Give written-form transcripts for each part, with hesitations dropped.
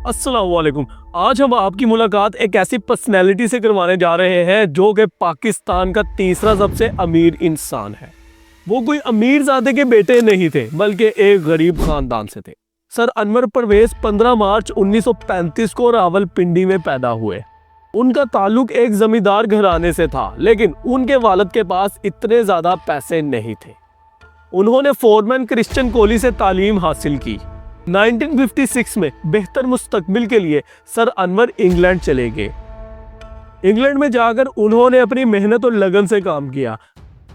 अस्सलाम वालेकुम। आज हम आपकी मुलाकात एक ऐसी पर्सनैलिटी से करवाने जा रहे हैं जो कि पाकिस्तान का तीसरा सबसे अमीर इंसान है। वो कोई अमीरजादे के बेटे नहीं थे बल्कि एक गरीब खानदान से थे। सर अनवर परवेज 15 मार्च 1935 को रावलपिंडी में पैदा हुए। उनका ताल्लुक एक जमींदार घराने से था, लेकिन उनके वालिद के पास इतने ज़्यादा पैसे नहीं थे। उन्होंने फोरमैन क्रिश्चियन कॉलेज से तालीम हासिल की। 1956 में बेहतर मुस्तकबिल के लिए सर अनवर इंग्लैंड चले गए। इंग्लैंड में जाकर उन्होंने अपनी मेहनत और लगन से काम किया।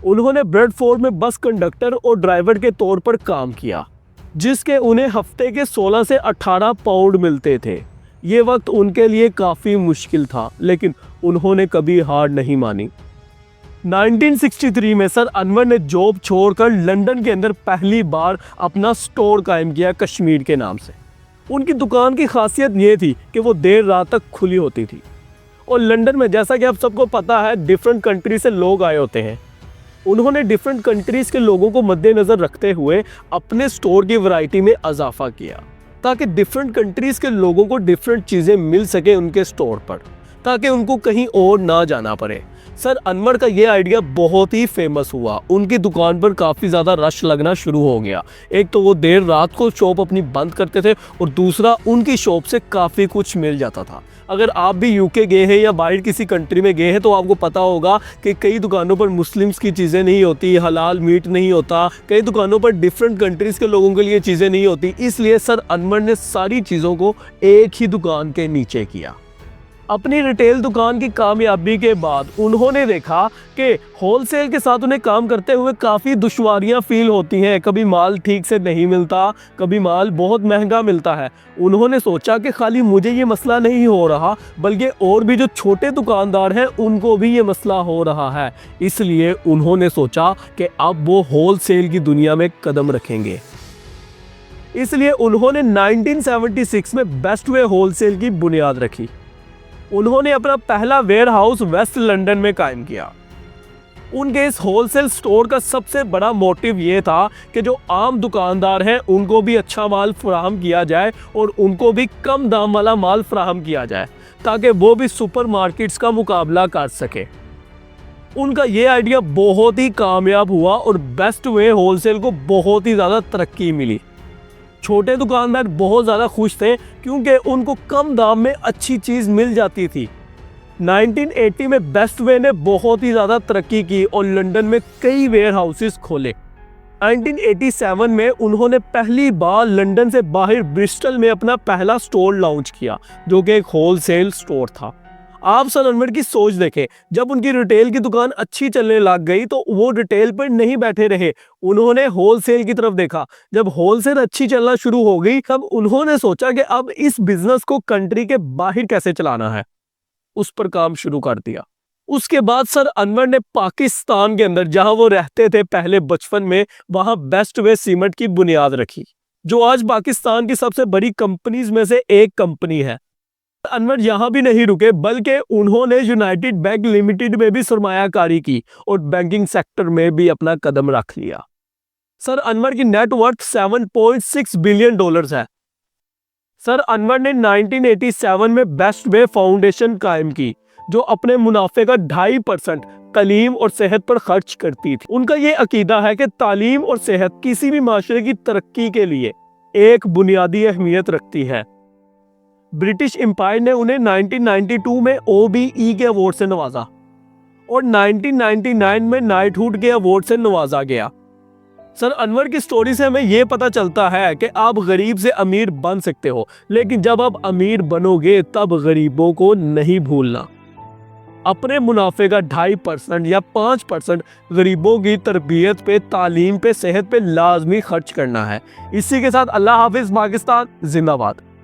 उन्होंने ब्रेडफोर्ड में बस कंडक्टर और ड्राइवर के तौर पर काम किया, जिसके उन्हें हफ्ते के 16 से 18 पाउंड मिलते थे। ये वक्त उनके लिए काफ़ी मुश्किल था, लेकिन उन्होंने कभी हार नहीं मानी। 1963 में सर अनवर ने जॉब छोड़कर लंदन के अंदर पहली बार अपना स्टोर कायम किया कश्मीर के नाम से। उनकी दुकान की खासियत ये थी कि वो देर रात तक खुली होती थी। और लंदन में, जैसा कि आप सबको पता है, डिफरेंट कंट्री से लोग आए होते हैं। उन्होंने डिफरेंट कंट्रीज़ के लोगों को मद्देनज़र रखते हुए अपने स्टोर की वैरायटी में इजाफा किया, ताकि डिफरेंट कंट्रीज़ के लोगों को डिफरेंट चीज़ें मिल सके उनके स्टोर पर, ताकि उनको कहीं और ना जाना पड़े। सर अनवर का ये आइडिया बहुत ही फेमस हुआ। उनकी दुकान पर काफ़ी ज़्यादा रश लगना शुरू हो गया। एक तो वो देर रात को शॉप अपनी बंद करते थे, और दूसरा उनकी शॉप से काफ़ी कुछ मिल जाता था। अगर आप भी यूके गए हैं या बाहर किसी कंट्री में गए हैं तो आपको पता होगा कि कई दुकानों पर मुस्लिम्स की चीज़ें नहीं होती, हलाल मीट नहीं होता, कई दुकानों पर डिफरेंट कंट्रीज़ के लोगों के लिए चीज़ें नहीं होती। इसलिए सर अनवर ने सारी चीज़ों को एक ही दुकान के नीचे किया। अपनी रिटेल दुकान की कामयाबी के बाद उन्होंने देखा कि होलसेल के साथ उन्हें काम करते हुए काफ़ी दुश्वारियां फील होती हैं। कभी माल ठीक से नहीं मिलता, कभी माल बहुत महंगा मिलता है। उन्होंने सोचा कि खाली मुझे ये मसला नहीं हो रहा, बल्कि और भी जो छोटे दुकानदार हैं उनको भी ये मसला हो रहा है। इसलिए उन्होंने सोचा कि अब वो होलसेल की दुनिया में कदम रखेंगे। इसलिए उन्होंने 1976 में बेस्ट वे होलसेल की बुनियाद रखी। उन्होंने अपना पहला वेयर हाउस वेस्ट लंदन में कायम किया। उनके इस होलसेल स्टोर का सबसे बड़ा मोटिव ये था कि जो आम दुकानदार हैं उनको भी अच्छा माल फराहम किया जाए और उनको भी कम दाम वाला माल फराहम किया जाए, ताकि वो भी सुपर मार्केट्स का मुकाबला कर सके। उनका ये आइडिया बहुत ही कामयाब हुआ और बेस्ट वे होलसेल को बहुत ही ज़्यादा तरक्की मिली। छोटे दुकानदार बहुत ज़्यादा खुश थे क्योंकि उनको कम दाम में अच्छी चीज़ मिल जाती थी। 1980 में बेस्ट वे ने बहुत ही ज़्यादा तरक्की की और लंदन में कई वेयर हाउसेस खोले। 1987 में उन्होंने पहली बार लंदन से बाहर ब्रिस्टल में अपना पहला स्टोर लॉन्च किया, जो कि एक होलसेल स्टोर था। आप सर अनवर की सोच देखें, जब उनकी रिटेल की दुकान अच्छी चलने लग गई तो वो रिटेल पर नहीं बैठे रहे, उन्होंने होलसेल की तरफ देखा। जब होलसेल अच्छी चलना शुरू हो गई तब उन्होंने सोचा कि अब इस बिजनेस को कंट्री के बाहर कैसे चलाना है, उस पर काम शुरू कर दिया। उसके बाद सर अनवर ने पाकिस्तान के अंदर, जहां वो रहते थे पहले बचपन में, वहां बेस्ट वे सीमेंट की बुनियाद रखी, जो आज पाकिस्तान की सबसे बड़ी कंपनीज में से एक कंपनी है। अनवर यहाँ भी नहीं रुके, बल्कि उन्होंने यूनाइटेड बैंक लिमिटेड में भी सरमायाकारी की और बैंकिंग सेक्टर में भी अपना कदम रख लिया। सर अनवर की नेटवर्थ 7.6 बिलियन डॉलर्स है। सर अनवर ने 1987 में बेस्ट वे फाउंडेशन कायम की, जो अपने मुनाफे का 2.5% तालीम और सेहत पर खर्च करती थी। उनका ये अकीदा है कि तालीम और सेहत किसी भी माशरे की तरक्की के लिए एक बुनियादी अहमियत रखती है। ब्रिटिश एम्पायर ने उन्हें 1992 में OBE के अवार्ड से नवाजा और 1999 में नाइटहुड के अवार्ड से नवाजा गया। सर अनवर की स्टोरी से हमें यह पता चलता है कि आप गरीब से अमीर बन सकते हो, लेकिन जब आप अमीर बनोगे तब गरीबों को नहीं भूलना। अपने मुनाफे का 2.5% या 5% गरीबों की तरबियत पे, तालीम पे, सेहत पे लाजमी खर्च करना है। इसी के साथ अल्लाह हाफिज। पाकिस्तान जिंदाबाद।